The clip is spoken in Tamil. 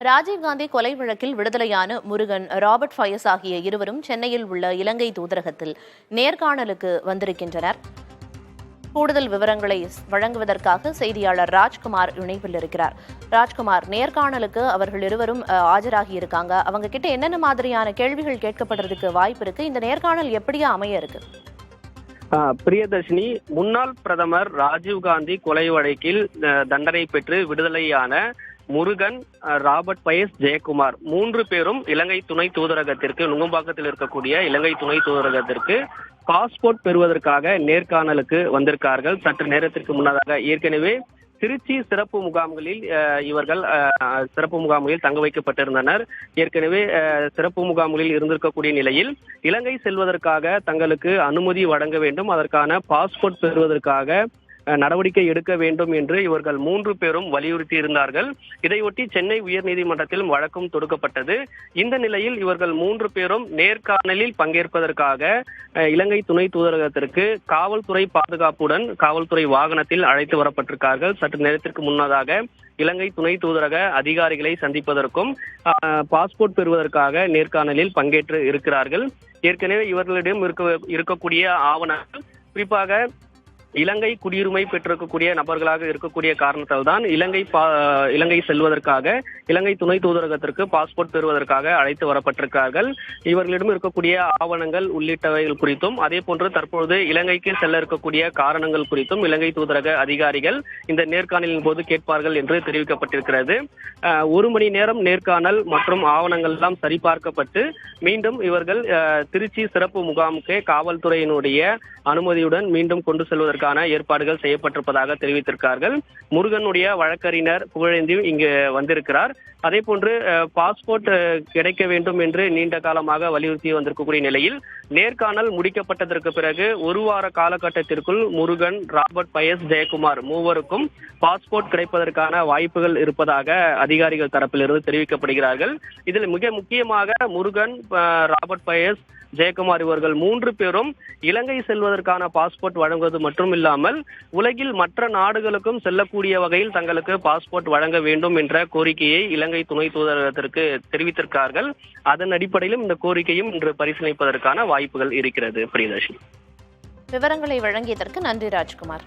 ராஜீவ்காந்தி கொலை வழக்கில் விடுதலையான முருகன், ராபர்ட் ஃபயஸ் ஆகிய இருவரும் சென்னையில் உள்ள இலங்கை தூதரகத்தில் நேர்காணலுக்கு வந்திருக்கின்றனர். கூடுதல் விவரங்களை வழங்குவதற்காக செய்தியாளர் ராஜ்குமார் இணைப்பில் இருக்கிறார். ராஜ்குமார், நேர்காணலுக்கு அவர்கள் இருவரும் ஆஜராகி இருக்காங்க. அவங்க கிட்ட என்னென்ன மாதிரியான கேள்விகள் கேட்கப்படுறதுக்கு வாய்ப்பு இருக்கு? இந்த நேர்காணல் எப்படியா அமைய இருக்கு? பிரியதர்ஷினி, முன்னாள் பிரதமர் ராஜீவ்காந்தி கொலை வழக்கில் தண்டனை பெற்று விடுதலையான முருகன், ராபர்ட் பயஸ், ஜெயக்குமார் மூன்று பேரும் இலங்கை துணை தூதரகத்திற்கு, நுங்கம்பாக்கத்தில் இருக்கக்கூடிய இலங்கை துணை தூதரகத்திற்கு பாஸ்போர்ட் பெறுவதற்காக நேர்காணலுக்கு வந்திருக்கார்கள். சற்று நேரத்திற்கு முன்னதாக ஏற்கனவே திருச்சி சிறப்பு முகாம்களில் இவர்கள் சிறப்பு முகாம்களில் தங்க வைக்கப்பட்டிருந்தனர். ஏற்கனவே சிறப்பு முகாம்களில் இருந்திருக்கக்கூடிய நிலையில் இலங்கை செல்வதற்காக தங்களுக்கு அனுமதி வழங்க வேண்டும், அதற்கான பாஸ்போர்ட் பெறுவதற்காக நடவடிக்கை எடுக்க வேண்டும் என்று இவர்கள் மூன்று பேரும் வலியுறுத்தி இருந்தார்கள். இதையொட்டி சென்னை உயர்நீதிமன்றத்தில் வழக்கும் தொடுக்கப்பட்டது. இந்த நிலையில் இவர்கள் மூன்று பேரும் நேர்காணலில் பங்கேற்பதற்காக இலங்கை துணை தூதரகத்திற்கு காவல்துறை பாதுகாப்புடன் காவல்துறை வாகனத்தில் அழைத்து வரப்பட்டிருக்கார்கள். சற்று நேரத்திற்கு முன்னதாக இலங்கை துணை தூதரக அதிகாரிகளை சந்திப்பதற்கும் பாஸ்போர்ட் பெறுவதற்காக நேர்காணலில் பங்கேற்று இருக்கிறார்கள். ஏற்கனவே இவர்களிடம் இருக்கக்கூடிய ஆவணங்கள், குறிப்பாக இலங்கை குடியுரிமை பெற்றிருக்கக்கூடிய நபர்களாக இருக்கக்கூடிய காரணத்தால் தான் இலங்கை செல்வதற்காக இலங்கை துணை தூதரகத்திற்கு பாஸ்போர்ட் பெறுவதற்காக அழைத்து வரப்பட்டிருக்கிறார்கள். இவர்களிடம் இருக்கக்கூடிய ஆவணங்கள் உள்ளிட்டவைகள் குறித்தும், அதே போன்று தற்பொழுது இலங்கைக்கு செல்ல இருக்கக்கூடிய காரணங்கள் குறித்தும் இலங்கை தூதரக அதிகாரிகள் இந்த நேர்காணலின் போது கேட்பார்கள் என்று தெரிவிக்கப்பட்டிருக்கிறது. 1 மணி நேரம் நேர்காணல் மற்றும் ஆவணங்கள் எல்லாம் சரிபார்க்கப்பட்டு மீண்டும் இவர்கள் திருச்சி சிறப்பு முகாமுக்கு காவல்துறையினுடைய அனுமதியுடன் மீண்டும் கொண்டு செல்வதற்கான ஏற்பாடுகள் செய்யப்பட்டிருப்பதாக தெரிவித்திருக்கிறார்கள். முருகனுடைய வழக்கறிஞர் புகழேந்தி இங்கு வந்திருக்கிறார். அதே போன்று பாஸ்போர்ட் கிடைக்க வேண்டும் என்று நீண்ட காலமாக வலியுறுத்தி வந்திருக்கக்கூடிய நிலையில் நேர்காணல் முடிக்கப்பட்டதற்கு பிறகு 1 வார காலகட்டத்திற்குள் முருகன், ராபர்ட் பயஸ், ஜெயக்குமார் மூவருக்கும் பாஸ்போர்ட் கிடைப்பதற்கான வாய்ப்புகள் இருப்பதாக அதிகாரிகள் தரப்பிலிருந்து தெரிவிக்கப்படுகிறார்கள். இதில் மிக முக்கியமாக முருகன், ராபர்ட் பயஸ், ஜெயக்குமார் இவர்கள் மூன்று பேரும் இலங்கை செல்வதற்கான பாஸ்போர்ட் வழங்குவது மட்டும் இல்லாமல் உலகில் மற்ற நாடுகளுக்கும் செல்லக்கூடிய வகையில் தங்களுக்கு பாஸ்போர்ட் வழங்க வேண்டும் என்ற கோரிக்கையை இலங்கை துணை தூதரகத்திற்கு தெரிவித்திருக்கிறார்கள். அதன் அடிப்படையிலும் இந்த கோரிக்கையும் இன்று பரிசீலிப்பதற்கான வாய்ப்புகள் இருக்கிறது. பிரியதர்ஷினி, விவரங்களை வழங்கியதற்கு நன்றி ராஜ்குமார்.